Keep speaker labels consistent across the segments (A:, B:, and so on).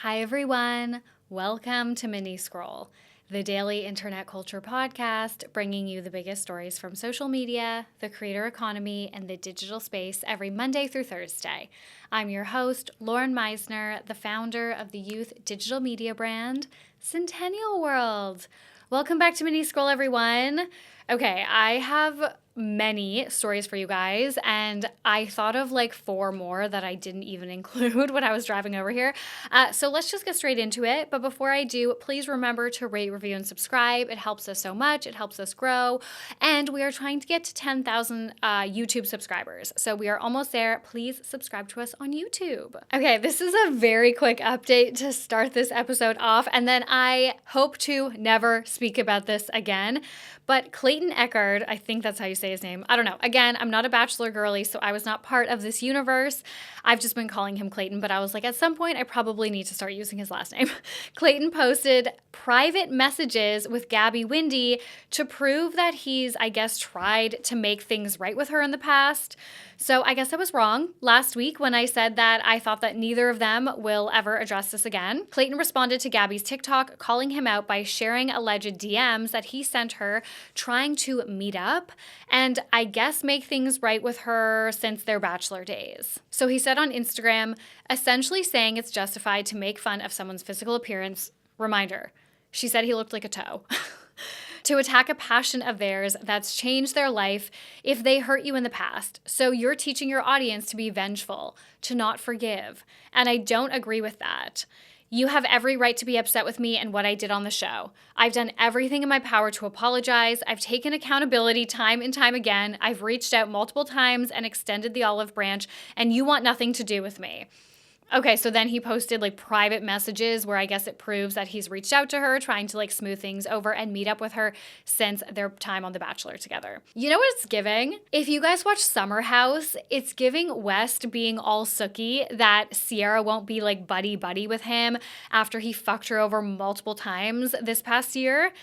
A: Hi everyone, welcome to Mini Scroll, the daily internet culture podcast bringing you the biggest stories from social media, the creator economy, and the digital space every Monday through Thursday. I'm your host, Lauren Meisner, the founder of the youth digital media brand, Centennial World. Welcome back to Mini Scroll, everyone. Okay, I have many stories for you guys, and I thought of like 4 more that I didn't even include when I was driving over here. So let's just get straight into it. But before I do, please remember to rate, review, and subscribe. It helps us so much. It helps us grow. And we are trying to get to 10,000 YouTube subscribers. So we are almost there. Please subscribe to us on YouTube. Okay, this is a very quick update to start this episode off. And then I hope to never speak about this again. But Clayton Echard, I think that's how you say his name. I don't know. Again, I'm not a Bachelor girly, so I was not part of this universe. I've just been calling him Clayton, but I was like, at some point, I probably need to start using his last name. Clayton posted private messages with Gabby Windey to prove that he's, I guess, tried to make things right with her in the past. So I guess I was wrong last week when I said that I thought that neither of them will ever address this again. Clayton responded to Gabby's TikTok, calling him out by sharing alleged DMs that he sent her trying to meet up and I guess make things right with her since their Bachelor days. So he said on Instagram, essentially saying it's justified to make fun of someone's physical appearance. Reminder, she said he looked like a toe. To attack a passion of theirs that's changed their life if they hurt you in the past. So you're teaching your audience to be vengeful, to not forgive. And I don't agree with that. You have every right to be upset with me and what I did on the show. I've done everything in my power to apologize. I've taken accountability time and time again. I've reached out multiple times and extended the olive branch, and you want nothing to do with me. Okay, so then he posted like private messages where I guess it proves that he's reached out to her, trying to like smooth things over and meet up with her since their time on The Bachelor together. You know what it's giving? If you guys watch Summer House, it's giving West being all sooky that Sierra won't be like buddy-buddy with him after he fucked her over multiple times this past year.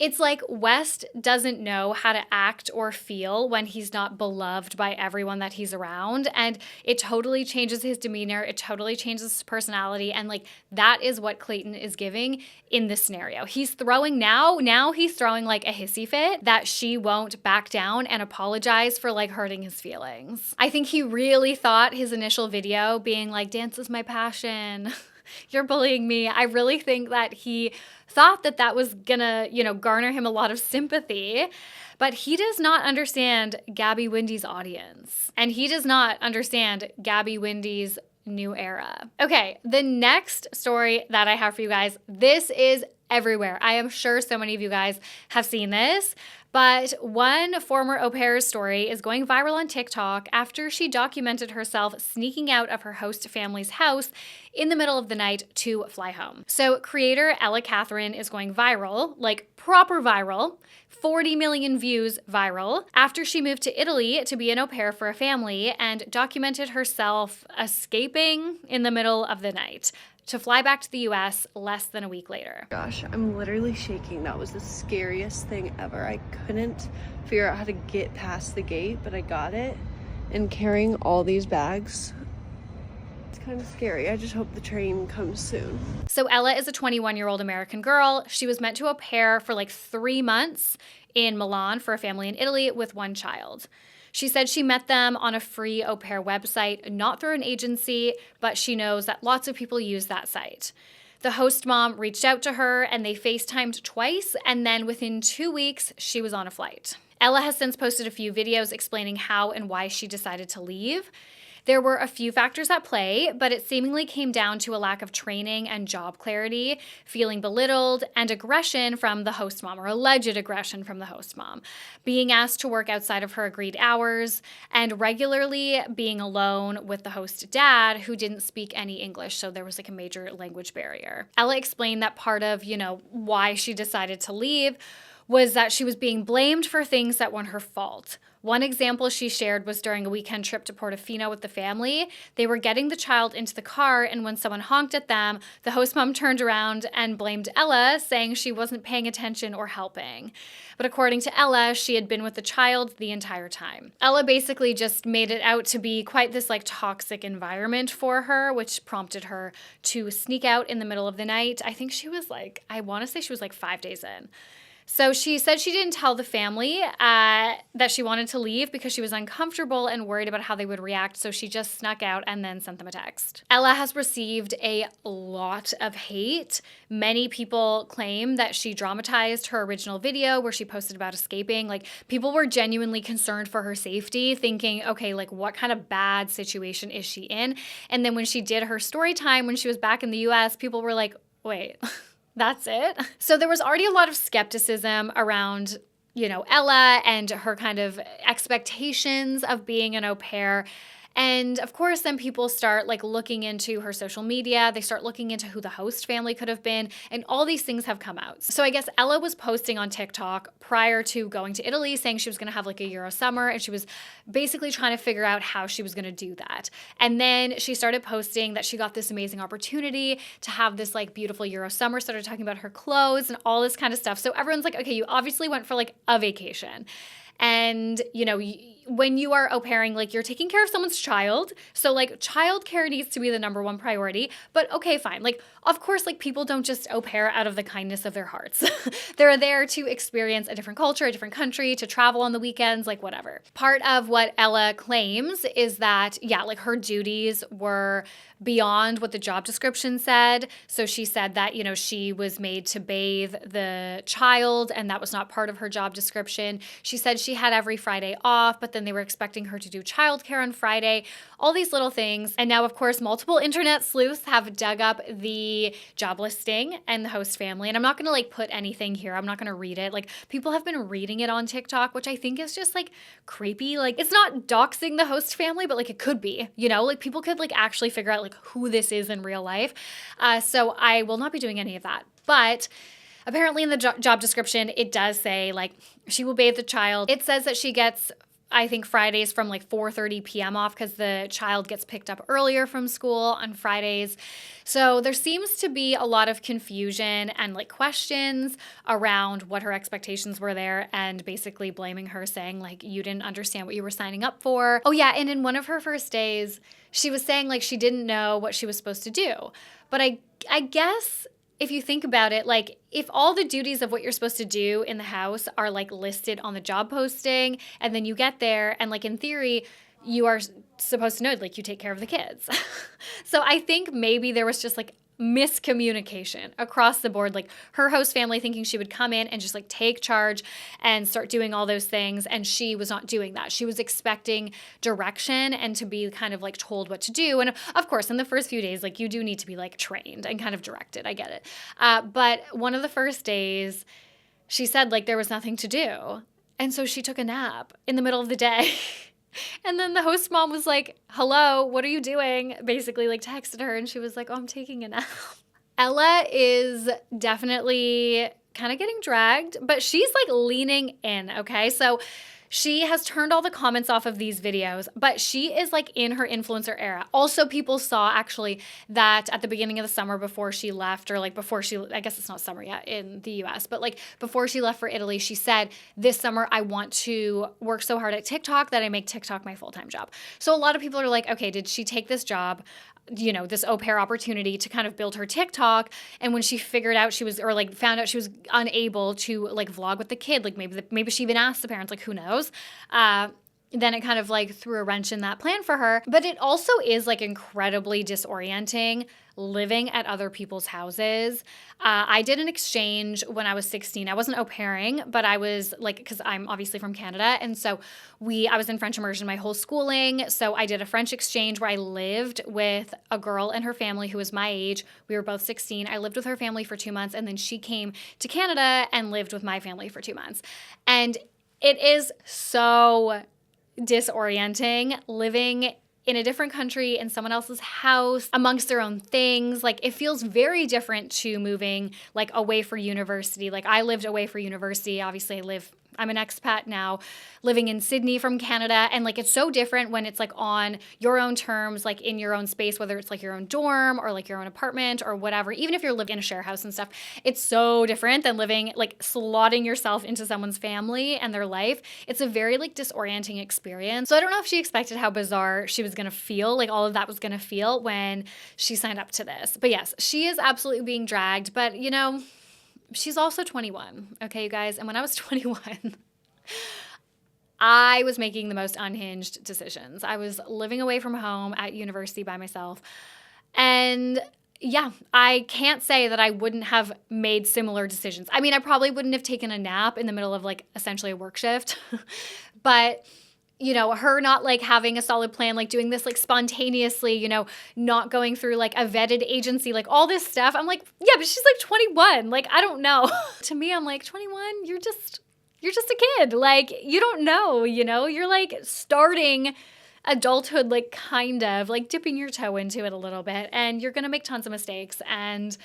A: It's like West doesn't know how to act or feel when he's not beloved by everyone that he's around. And it totally changes his demeanor. It totally changes his personality. And like that is what Clayton is giving in this scenario. He's throwing now he's throwing like a hissy fit that she won't back down and apologize for like hurting his feelings. I think he really thought his initial video being like, dance is my passion. You're bullying me. I really think that he thought that that was gonna, garner him a lot of sympathy. But he does not understand Gabby Windey's audience. And he does not understand Gabby Windey's new era. Okay, the next story that I have for you guys, this is everywhere. I am sure so many of you guys have seen this. But one former au pair's story is going viral on TikTok after she documented herself sneaking out of her host family's house in the middle of the night to fly home. So creator Ella Catherine is going viral, like proper viral, 40 million views viral, after she moved to Italy to be an au pair for a family and documented herself escaping in the middle of the night to fly back to the US less than a week later.
B: Gosh, I'm literally shaking. That was the scariest thing ever. I couldn't figure out how to get past the gate, but I got it. And carrying all these bags, it's kind of scary. I just hope the train comes soon.
A: So Ella is a 21-year-old American girl. She was meant to au pair for like 3 months in Milan for a family in Italy with 1 child. She said she met them on a free au pair website, not through an agency, but she knows that lots of people use that site. The host mom reached out to her and they FaceTimed twice, and then within 2 weeks, she was on a flight. Ella has since posted a few videos explaining how and why she decided to leave. There were a few factors at play, but it seemingly came down to a lack of training and job clarity, feeling belittled, and aggression from the host mom, or alleged aggression from the host mom, being asked to work outside of her agreed hours, and regularly being alone with the host dad who didn't speak any English, so there was like a major language barrier. Ella explained that part of, why she decided to leave was that she was being blamed for things that weren't her fault. One example she shared was during a weekend trip to Portofino with the family. They were getting the child into the car, and when someone honked at them, the host mom turned around and blamed Ella, saying she wasn't paying attention or helping. But according to Ella, she had been with the child the entire time. Ella basically just made it out to be quite this like toxic environment for her, which prompted her to sneak out in the middle of the night. I think she was like, I want to say she was like 5 days in. So she said she didn't tell the family that she wanted to leave because she was uncomfortable and worried about how they would react. So she just snuck out and then sent them a text. Ella has received a lot of hate. Many people claim that she dramatized her original video where she posted about escaping. Like, people were genuinely concerned for her safety, thinking, okay, like, what kind of bad situation is she in? And then when she did her story time when she was back in the US, people were like, wait, that's it? So there was already a lot of skepticism around, Ella and her kind of expectations of being an au pair. And of course, then people start like looking into her social media. They start looking into who the host family could have been. And all these things have come out. So I guess Ella was posting on TikTok prior to going to Italy saying she was going to have like a Euro summer. And she was basically trying to figure out how she was going to do that. And then she started posting that she got this amazing opportunity to have this like beautiful Euro summer, started talking about her clothes and all this kind of stuff. So everyone's like, okay, you obviously went for like a vacation. And, when you are au pairing, like, you're taking care of someone's child. So, like, childcare needs to be the number one priority. But, okay, fine. Like, of course, like, people don't just au pair out of the kindness of their hearts. They're there to experience a different culture, a different country, to travel on the weekends, like, whatever. Part of what Ella claims is that, like, her duties were beyond what the job description said. So she said that, she was made to bathe the child, and that was not part of her job description. She said she had every Friday off, but then they were expecting her to do childcare on Friday, all these little things. And now, of course, multiple internet sleuths have dug up the job listing and the host family. And I'm not going to like put anything here. I'm not going to read it. Like, people have been reading it on TikTok, which I think is just like creepy. Like, it's not doxing the host family, but like it could be, like people could like actually figure out like who this is in real life. So I will not be doing any of that. But apparently in the job description, it does say like she will bathe the child. It says that she gets, I think, Fridays from like 4:30 p.m. off because the child gets picked up earlier from school on Fridays. So there seems to be a lot of confusion and like questions around what her expectations were there, and basically blaming her, saying like, you didn't understand what you were signing up for. Oh yeah, and in one of her first days, she was saying like she didn't know what she was supposed to do. But I guess if you think about it, like if all the duties of what you're supposed to do in the house are like listed on the job posting, and then you get there and like in theory, you are supposed to know like you take care of the kids. So I think maybe there was just like miscommunication across the board, like her host family thinking she would come in and just like take charge and start doing all those things, and she was not doing that. She was expecting direction and to be kind of like told what to do. And of course, in the first few days, like you do need to be like trained and kind of directed. I get it. But one of the first days, she said like there was nothing to do. And so she took a nap in the middle of the day. And then the host mom was like, hello, what are you doing? Basically like texted her, and she was like, oh, I'm taking a nap. Ella is definitely kind of getting dragged, but she's like leaning in, okay? So she has turned all the comments off of these videos, but she is like in her influencer era. Also, people saw actually that at the beginning of the summer before she left, or like before she, I guess it's not summer yet in the US, but like before she left for Italy, she said, this summer I want to work so hard at TikTok that I make TikTok my full-time job. So a lot of people are like, okay, did she take this job, this au pair opportunity to kind of build her TikTok? And when she figured out found out she was unable to like vlog with the kid, like maybe she even asked the parents, like who knows? Then it kind of like threw a wrench in that plan for her. But it also is like incredibly disorienting living at other people's houses. I did an exchange when I was 16. I wasn't au pairing, but I was like, because I'm obviously from Canada. And so I was in French immersion my whole schooling. So I did a French exchange where I lived with a girl and her family who was my age. We were both 16. I lived with her family for 2 months. And then she came to Canada and lived with my family for 2 months. And it is so disorienting living in a different country, in someone else's house, amongst their own things. Like, it feels very different to moving like away for university. Like, I lived away for university. Obviously, I'm an expat now, living in Sydney from Canada. And like, it's so different when it's like on your own terms, like in your own space, whether it's like your own dorm or like your own apartment or whatever. Even if you're living in a share house and stuff, it's so different than living, like slotting yourself into someone's family and their life. It's a very like disorienting experience. So I don't know if she expected how bizarre she was going to feel, like all of that was going to feel when she signed up to this. But yes, she is absolutely being dragged. But you know, she's also 21, okay, you guys? And when I was 21, I was making the most unhinged decisions. I was living away from home at university by myself. And yeah, I can't say that I wouldn't have made similar decisions. I mean, I probably wouldn't have taken a nap in the middle of like essentially a work shift. But you know, her not like having a solid plan, like doing this like spontaneously, you know, not going through like a vetted agency, like all this stuff. I'm like, yeah, but she's like 21. Like, I don't know. To me, I'm like, 21, you're just a kid. Like, you don't know, you know, you're like starting adulthood, like kind of like dipping your toe into it a little bit, and you're going to make tons of mistakes. And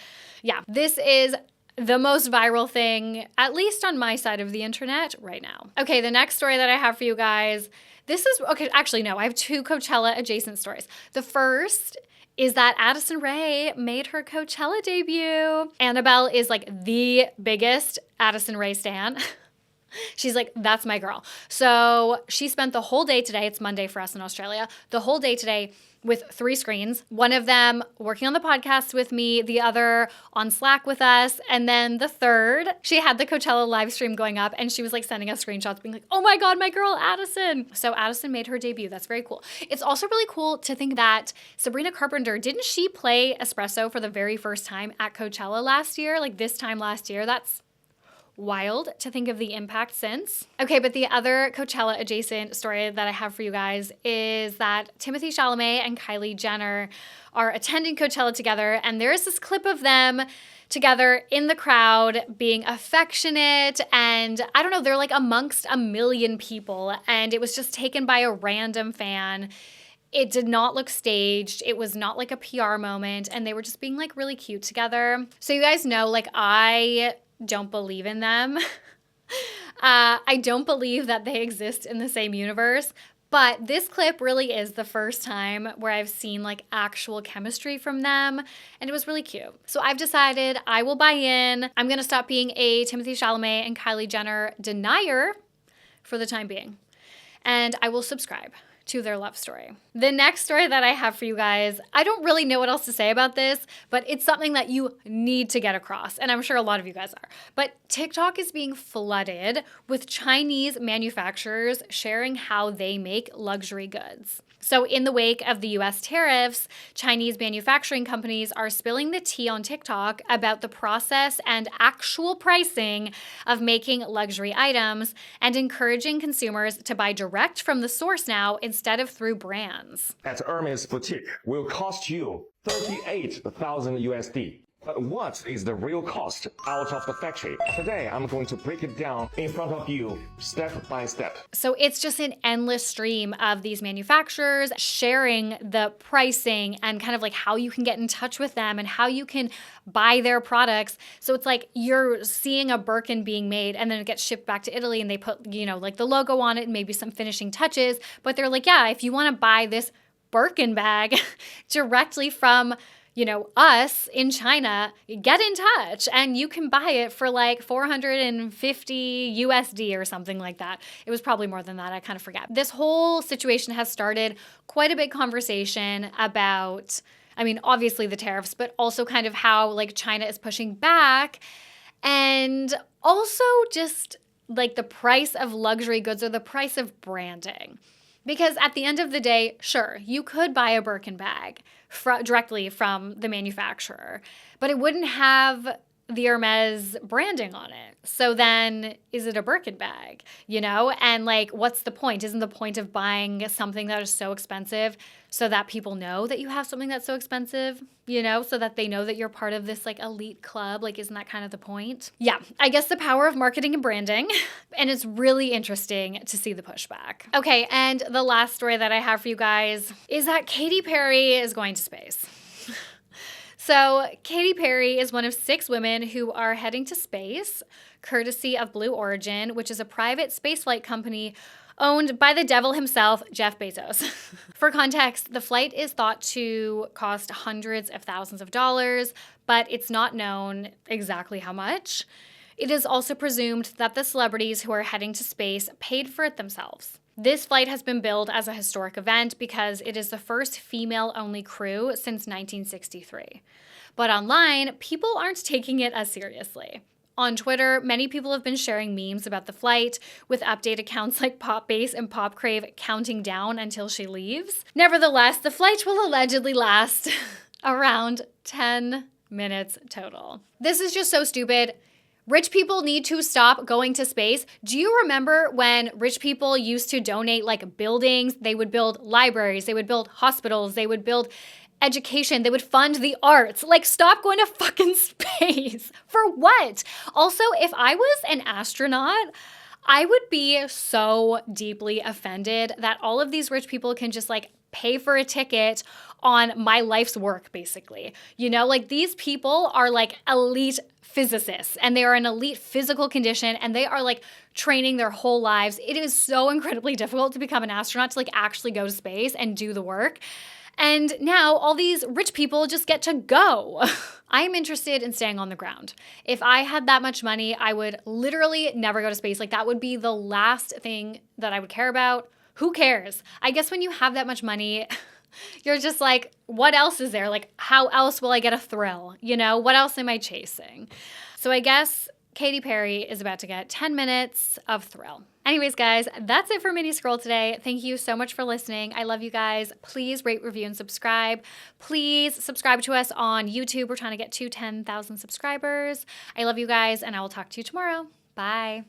A: yeah, this is the most viral thing, at least on my side of the internet right now. Okay, the next story that I have for you guys, this is, okay, actually no, I have two Coachella adjacent stories. The first is that Addison Rae made her Coachella debut. Annabelle is like the biggest Addison Rae stan. She's like, that's my girl. So she spent the whole day today, it's Monday for us in Australia, the whole day today with 3 screens, one of them working on the podcast with me, the other on Slack with us, and then the third, she had the Coachella live stream going up, and she was like sending us screenshots being like, oh my God, my girl Addison. So Addison made her debut. That's very cool. It's also really cool to think that Sabrina Carpenter, didn't she play Espresso for the very first time at Coachella last year? Like this time last year? That's wild to think of the impact since. Okay, but the other Coachella adjacent story that I have for you guys is that Timothee Chalamet and Kylie Jenner are attending Coachella together, and there's this clip of them together in the crowd being affectionate, and I don't know, they're like amongst a million people, and it was just taken by a random fan. It did not look staged. It was not like a PR moment, and they were just being like really cute together. So you guys know, like, I don't believe in them. I don't believe that they exist in the same universe, but this clip really is the first time where I've seen like actual chemistry from them, and it was really cute. So I've decided I will buy in. I'm gonna stop being a Timothee Chalamet and Kylie Jenner denier for the time being, and I will subscribe to their love story. The next story that I have for you guys, I don't really know what else to say about this, but it's something that you need to get across, and I'm sure a lot of you guys are. But TikTok is being flooded with Chinese manufacturers sharing how they make luxury goods. So in the wake of the US tariffs, Chinese manufacturing companies are spilling the tea on TikTok about the process and actual pricing of making luxury items, and encouraging consumers to buy direct from the source now instead of through brands.
C: At Hermes boutique will cost you 38,000 USD. But what is the real cost out of the factory? Today, I'm going to break it down in front of you step by step.
A: So it's just an endless stream of these manufacturers sharing the pricing and kind of like how you can get in touch with them and how you can buy their products. So it's like you're seeing a Birkin being made and then it gets shipped back to Italy and they put, you know, like the logo on it and maybe some finishing touches. But they're like, yeah, if you want to buy this Birkin bag directly from, you know, us in China, get in touch and you can buy it for like 450 USD or something like that. It was probably more than that. I kind of forget. This whole situation has started quite a big conversation about, I mean, obviously the tariffs, but also kind of how like China is pushing back, and also just like the price of luxury goods or the price of branding. Because at the end of the day, sure, you could buy a Birkin bag directly from the manufacturer, but it wouldn't have the Hermes branding on it. So then is it a Birkin bag, you know? And like, what's the point? Isn't the point of buying something that is so expensive so that people know that you have something that's so expensive, you know, so that they know that you're part of this like elite club? Like, isn't that kind of the point? Yeah, I guess the power of marketing and branding. And it's really interesting to see the pushback. Okay, and the last story that I have for you guys is that Katy Perry is going to space. So Katy Perry is one of 6 women who are heading to space, courtesy of Blue Origin, which is a private spaceflight company owned by the devil himself, Jeff Bezos. For context, the flight is thought to cost hundreds of thousands of dollars, but it's not known exactly how much. It is also presumed that the celebrities who are heading to space paid for it themselves. This flight has been billed as a historic event because it is the first female-only crew since 1963. But online, people aren't taking it as seriously. On Twitter, many people have been sharing memes about the flight, with update accounts like Popbase and Popcrave counting down until she leaves. Nevertheless, the flight will allegedly last around 10 minutes total. This is just so stupid. Rich people need to stop going to space. Do you remember when rich people used to donate like buildings? They would build libraries, they would build hospitals, they would build education, they would fund the arts. Like, stop going to fucking space. For what? Also, if I was an astronaut, I would be so deeply offended that all of these rich people can just like pay for a ticket on my life's work, basically. You know, like these people are like elite physicists and they are in elite physical condition and they are like training their whole lives. It is so incredibly difficult to become an astronaut, to like actually go to space and do the work. And now all these rich people just get to go. I'm interested in staying on the ground. If I had that much money, I would literally never go to space. Like, that would be the last thing that I would care about. Who cares? I guess when you have that much money, you're just like, what else is there? Like, how else will I get a thrill? You know, what else am I chasing? So I guess Katy Perry is about to get 10 minutes of thrill. Anyways, guys, that's it for Mini Scroll today. Thank you so much for listening. I love you guys. Please rate, review, and subscribe. Please subscribe to us on YouTube. We're trying to get to 10,000 subscribers. I love you guys, and I will talk to you tomorrow. Bye.